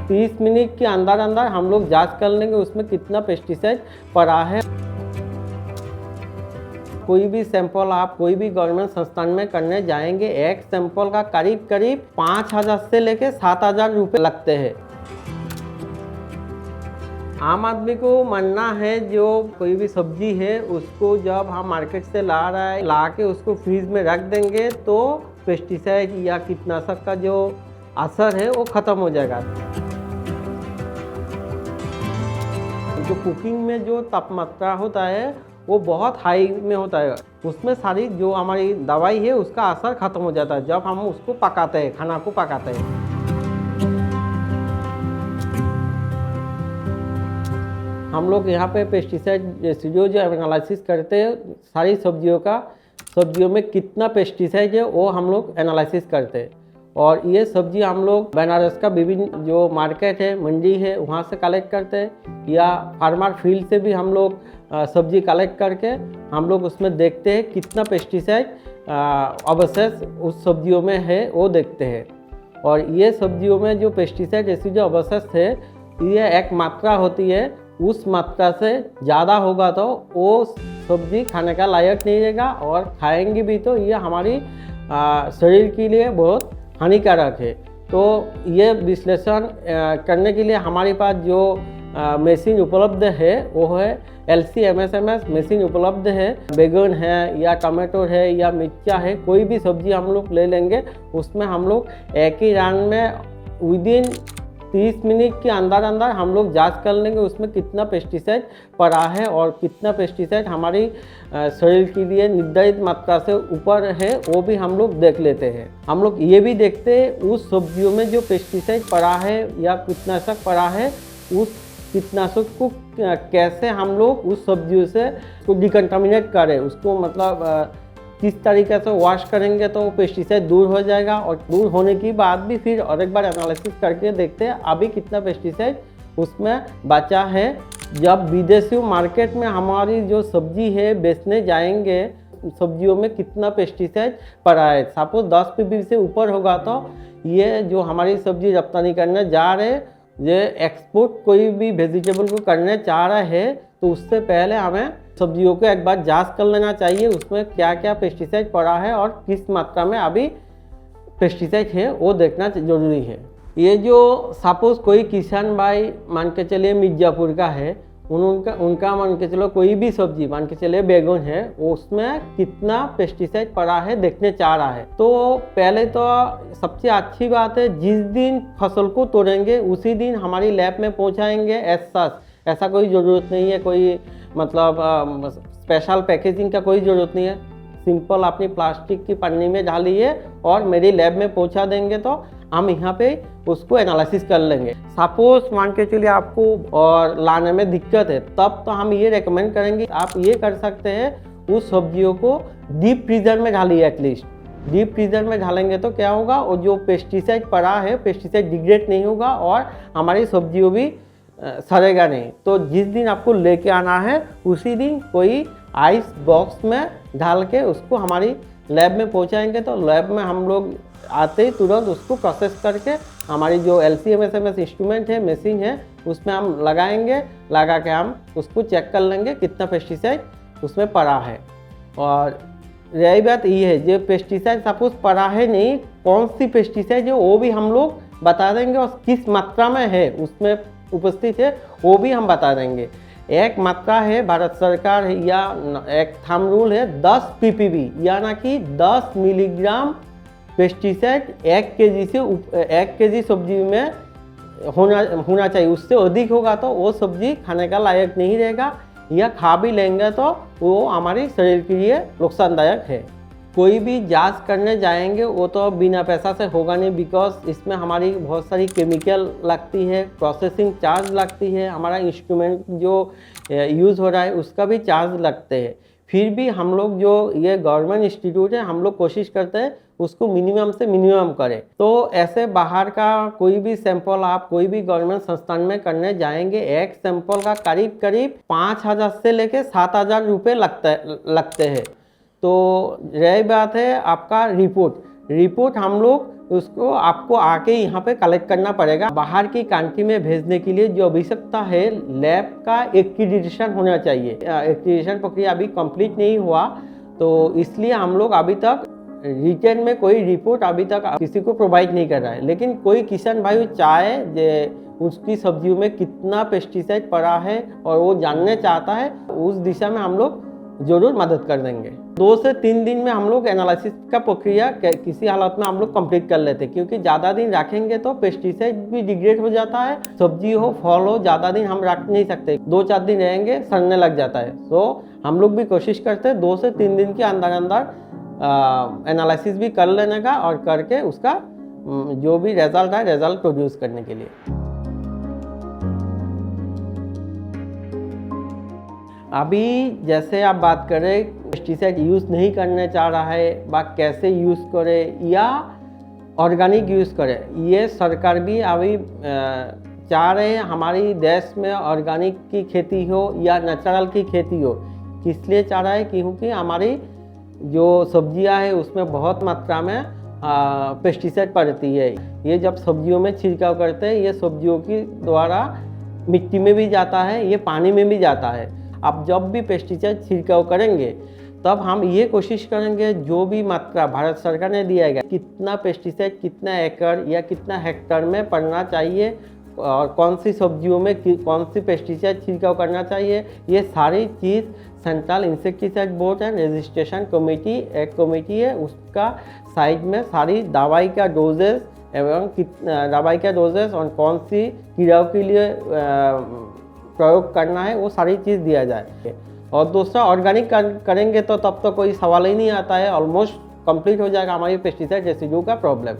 30 minute के अंदर अंदर हम लोग जांच कर लेंगे उसमें कितना पेस्टिसाइड पड़ा है। कोई भी सैंपल आप कोई भी गवर्नमेंट संस्थान में करने जाएंगे, एक सैंपल का करीब करीब 5,000 से लेके 7,000 रुपये लगते हैं। आम आदमी को मानना है जो कोई भी सब्जी है उसको जब हम मार्केट से ला रहा है, ला के उसको फ्रीज में रख देंगे तो पेस्टिसाइड या कीटनाशक का जो असर है वो ख़त्म हो जाएगा। जो कुकिंग में जो तापमात्रा होता है वो बहुत हाई में होता है, उसमें सारी जो हमारी दवाई है उसका असर ख़त्म हो जाता है जब हम उसको पकाते हैं, खाना को पकाते हैं। हम लोग यहाँ पे पेस्टिसाइड रेसिड्यू जो एनालिसिस करते हैं सारी सब्जियों में कितना पेस्टिसाइड है वो हम लोग एनालिसिस करते हैं। और ये सब्जी हम लोग बनारस का विभिन्न जो मार्केट है, मंडी है, वहाँ से कलेक्ट करते हैं या फार्मर फील्ड से भी हम लोग सब्जी कलेक्ट करके हम लोग उसमें देखते हैं कितना पेस्टिसाइड अवशेष उस सब्जियों में है वो देखते हैं। और ये सब्जियों में जो पेस्टिसाइड रेसिड्यू अवशेष है ये एक मात्रा होती है, उस मात्रा से ज़्यादा होगा तो वो सब्जी खाने का लायक नहीं रहेगा और खाएंगे भी तो ये हमारी शरीर के लिए बहुत हानिकारक है। तो ये विश्लेषण करने के लिए हमारे पास जो मशीन उपलब्ध है वो है LC-MS-MS मशीन उपलब्ध है। बैगन है या टमाटो है या मिर्चा है, कोई भी सब्जी हम लोग ले लेंगे, उसमें हम लोग एक ही राउंड में विदिन 30 मिनट के अंदर अंदर हम लोग जांच कर लेंगे उसमें कितना पेस्टिसाइड पड़ा है और कितना पेस्टिसाइड हमारी शरीर के लिए निर्धारित मात्रा से ऊपर है वो भी हम लोग देख लेते हैं। हम लोग ये भी देखते हैं उस सब्जियों में जो पेस्टिसाइड पड़ा है या कीटनाशक पड़ा है उस कीटनाशक को कैसे हम लोग उस सब्जियों से डिकंटामिनेट करें, उसको मतलब किस तरीके से वॉश करेंगे तो पेस्टिसाइड दूर हो जाएगा। और दूर होने के बाद भी फिर और एक बार एनालिसिस करके देखते हैं अभी कितना पेस्टिसाइड उसमें बचा है। जब विदेशी मार्केट में हमारी जो सब्जी है बेचने जाएंगे, सब्जियों में कितना पेस्टिसाइड पड़ा है, सपोज 10 ppb से ऊपर होगा तो ये जो हमारी सब्जी रप्तानी करने जा रहे हैं, ये एक्सपोर्ट कोई भी वेजिटेबल को करने चाह रहा है तो उससे पहले हमें सब्जियों को एक बार जांच कर लेना चाहिए उसमें क्या क्या पेस्टिसाइड पड़ा है और किस मात्रा में अभी पेस्टिसाइड है वो देखना जरूरी है। ये जो सपोज कोई किसान भाई मान के चलिए मिर्ज़ापुर का है, उनका मान के चलो कोई भी सब्जी मान के चलिए बैगन है, उसमें कितना पेस्टिसाइड पड़ा है देखने चाह रहा है। तो पहले तो सबसे अच्छी बात है जिस दिन फसल को तोड़ेंगे उसी दिन हमारी लैब में पहुंचाएंगे। ऐसा कोई ज़रूरत नहीं है, कोई मतलब स्पेशल पैकेजिंग का कोई ज़रूरत नहीं है। सिंपल अपनी प्लास्टिक की पन्नी में डालिए और मेरी लैब में पहुंचा देंगे तो हम यहाँ पे उसको एनालिसिस कर लेंगे। सपोज मान के चलिए आपको और लाने में दिक्कत है, तब तो हम ये रेकमेंड करेंगे आप ये कर सकते हैं उस सब्जियों को डीप फ्रीजर में डालिए। एटलीस्ट डीप फ्रीजर में डालेंगे तो क्या होगा, वो जो पेस्टिसाइड पड़ा है पेस्टिसाइड डिग्रेड नहीं होगा और हमारी सब्जियों भी सड़ेगा नहीं। तो जिस दिन आपको लेके आना है उसी दिन कोई आइस बॉक्स में डाल के उसको हमारी लैब में पहुंचाएंगे तो लैब में हम लोग आते ही तुरंत उसको प्रोसेस करके हमारी जो LC-MS-MS इंस्ट्रूमेंट है, मशीन है, उसमें हम लगाएंगे, लगा के हम उसको चेक कर लेंगे कितना पेस्टिसाइड उसमें पड़ा है। और रही बात ये है जो पेस्टिसाइड सपोज पड़ा है नहीं, कौन सी पेस्टिसाइड है वो भी हम लोग बता देंगे और किस मात्रा में है उसमें उपस्थित है वो भी हम बता देंगे। एक मात्रा है भारत सरकार या एक थंब रूल है 10 ppb यानी कि 10 मिलीग्राम पेस्टिसाइड 1 kg सब्जी में होना चाहिए। उससे अधिक होगा तो वो सब्जी खाने का लायक नहीं रहेगा, या खा भी लेंगे तो वो हमारे शरीर के लिए नुकसानदायक है। कोई भी जांच करने जाएंगे वो तो बिना पैसा से होगा नहीं, बिकॉज इसमें हमारी बहुत सारी केमिकल लगती है, प्रोसेसिंग चार्ज लगती है, हमारा इंस्ट्रूमेंट जो यूज़ हो रहा है उसका भी चार्ज लगते हैं। फिर भी हम लोग जो ये गवर्नमेंट इंस्टीट्यूट है हम लोग कोशिश करते हैं उसको मिनिमम से मिनिमम करें। तो ऐसे बाहर का कोई भी सैंपल आप कोई भी गवर्नमेंट संस्थान में करने जाएंगे, एक सैंपल का करीब 5,000 से लेके 7,000 रुपये लगते हैं। तो रही बात है आपका रिपोर्ट हम लोग उसको आपको आके यहाँ पे कलेक्ट करना पड़ेगा। बाहर की कंट्री में भेजने के लिए जो आवश्यकता है, लैब का एक्रीडिटेशन होना चाहिए। एक्रीडिटेशन प्रक्रिया अभी कंप्लीट नहीं हुआ, तो इसलिए हम लोग अभी तक रिटर्न में कोई रिपोर्ट अभी तक किसी को प्रोवाइड नहीं कर रहा है। लेकिन कोई किसान भाई चाहे उसकी सब्जियों में कितना पेस्टिसाइड पड़ा है और वो जानना चाहता है, उस दिशा में हम लोग जरूर मदद कर देंगे। 2 से 3 दिन में हम लोग एनालिसिस का प्रक्रिया किसी हालत में हम लोग कंप्लीट कर लेते हैं, क्योंकि ज़्यादा दिन रखेंगे तो पेस्टिसाइड भी डिग्रेड हो जाता है। सब्जी हो, फल हो, ज़्यादा दिन हम रख नहीं सकते, 2-4 दिन रहेंगे सड़ने लग जाता है। तो हम लोग भी कोशिश करते हैं 2 से 3 दिन के अंदर अंदर एनालिसिस भी कर लेने का और करके उसका जो भी रिजल्ट है, रिजल्ट प्रोड्यूस करने के लिए। अभी जैसे आप बात करें, पेस्टिसाइड यूज़ नहीं करने चाह रहा है, बात कैसे यूज़ करे या ऑर्गेनिक यूज़ करे, ये सरकार भी अभी चाह रहे हैं हमारी देश में ऑर्गेनिक की खेती हो या नेचुरल की खेती हो। किस लिए चाह रहा है? क्योंकि हमारी जो सब्जियां है उसमें बहुत मात्रा में पेस्टिसाइड पड़ती है। ये जब सब्जियों में छिड़काव करते हैं, ये सब्जियों की द्वारा मिट्टी में भी जाता है, ये पानी में भी जाता है। अब जब भी पेस्टिसाइड छिड़काव करेंगे तब हम ये कोशिश करेंगे जो भी मात्रा भारत सरकार ने दिया है, कितना पेस्टिसाइड कितना एकड़ या कितना हेक्टेयर में पड़ना चाहिए और कौन सी सब्जियों में कौन सी पेस्टिसाइड छिड़काव करना चाहिए, ये सारी चीज़ central insecticide board and registration committee, एक कमेटी है, उसका साइड में सारी दवाई का डोजेस एवं दवाई का डोजेस और कौन सी कीड़ाओं के लिए प्रयोग करना है, वो सारी चीज़ दिया जाए। और दूसरा, ऑर्गेनिक करेंगे तो तब तो कोई सवाल ही नहीं आता है, ऑलमोस्ट कंप्लीट हो जाएगा हमारी पेस्टिसाइड रेसिड्यू का प्रॉब्लम।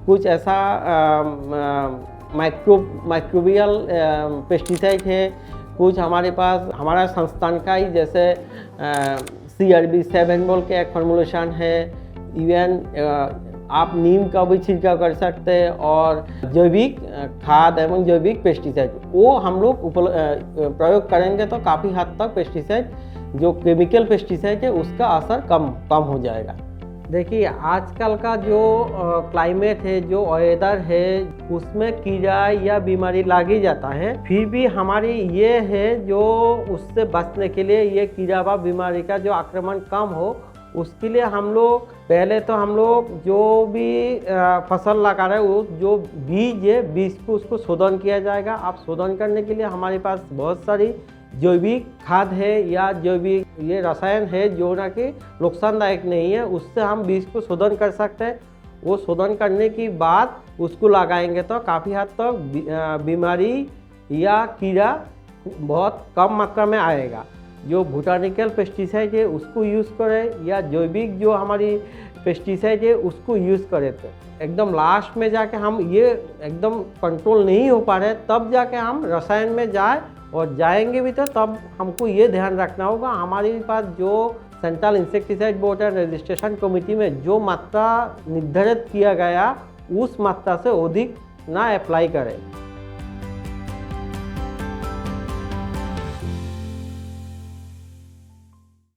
कुछ ऐसा माइक्रोबियल पेस्टिसाइड है, कुछ हमारे पास हमारा संस्थान का ही जैसे CRB7 बोल के एक फॉर्मुलेशन है। इवन आप नीम का भी छिड़काव कर सकते हैं और जैविक खाद एवं जैविक पेस्टिसाइड वो हम लोग प्रयोग करेंगे तो काफ़ी हद तक पेस्टिसाइड जो केमिकल पेस्टिसाइड है उसका असर कम हो जाएगा। देखिए, आजकल का जो क्लाइमेट है, जो वेदर है, उसमें कीड़ा या बीमारी लग ही जाता है। फिर भी हमारी ये है जो उससे बचने के लिए, ये कीड़ा व बीमारी का जो आक्रमण कम हो, उसके लिए हम लोग पहले तो हम लोग जो भी फसल लगा रहे हैं वो जो बीज है, बीज को उसको शोधन किया जाएगा। अब शोधन करने के लिए हमारे पास बहुत सारी जैविक खाद है या जैविक ये रसायन है जो ना कि नुकसानदायक नहीं है, उससे हम बीज को शोधन कर सकते हैं। वो शोधन करने के बाद उसको लगाएंगे तो काफ़ी हद तक बीमारी या कीड़ा बहुत कम मात्रा में आएगा। जो बोटानिकल पेस्टिसाइड है उसको यूज़ करें या जैविक जो हमारी पेस्टिसाइड है उसको यूज़ करें। तो एकदम लास्ट में जाके हम ये एकदम कंट्रोल नहीं हो पा रहे, तब जाके हम रसायन में जाए, और जाएंगे भी तो तब हमको ये ध्यान रखना होगा हमारे पास जो central insecticide board and registration committee में जो मात्रा निर्धारित किया गया उस मात्रा से अधिक ना अप्लाई करें।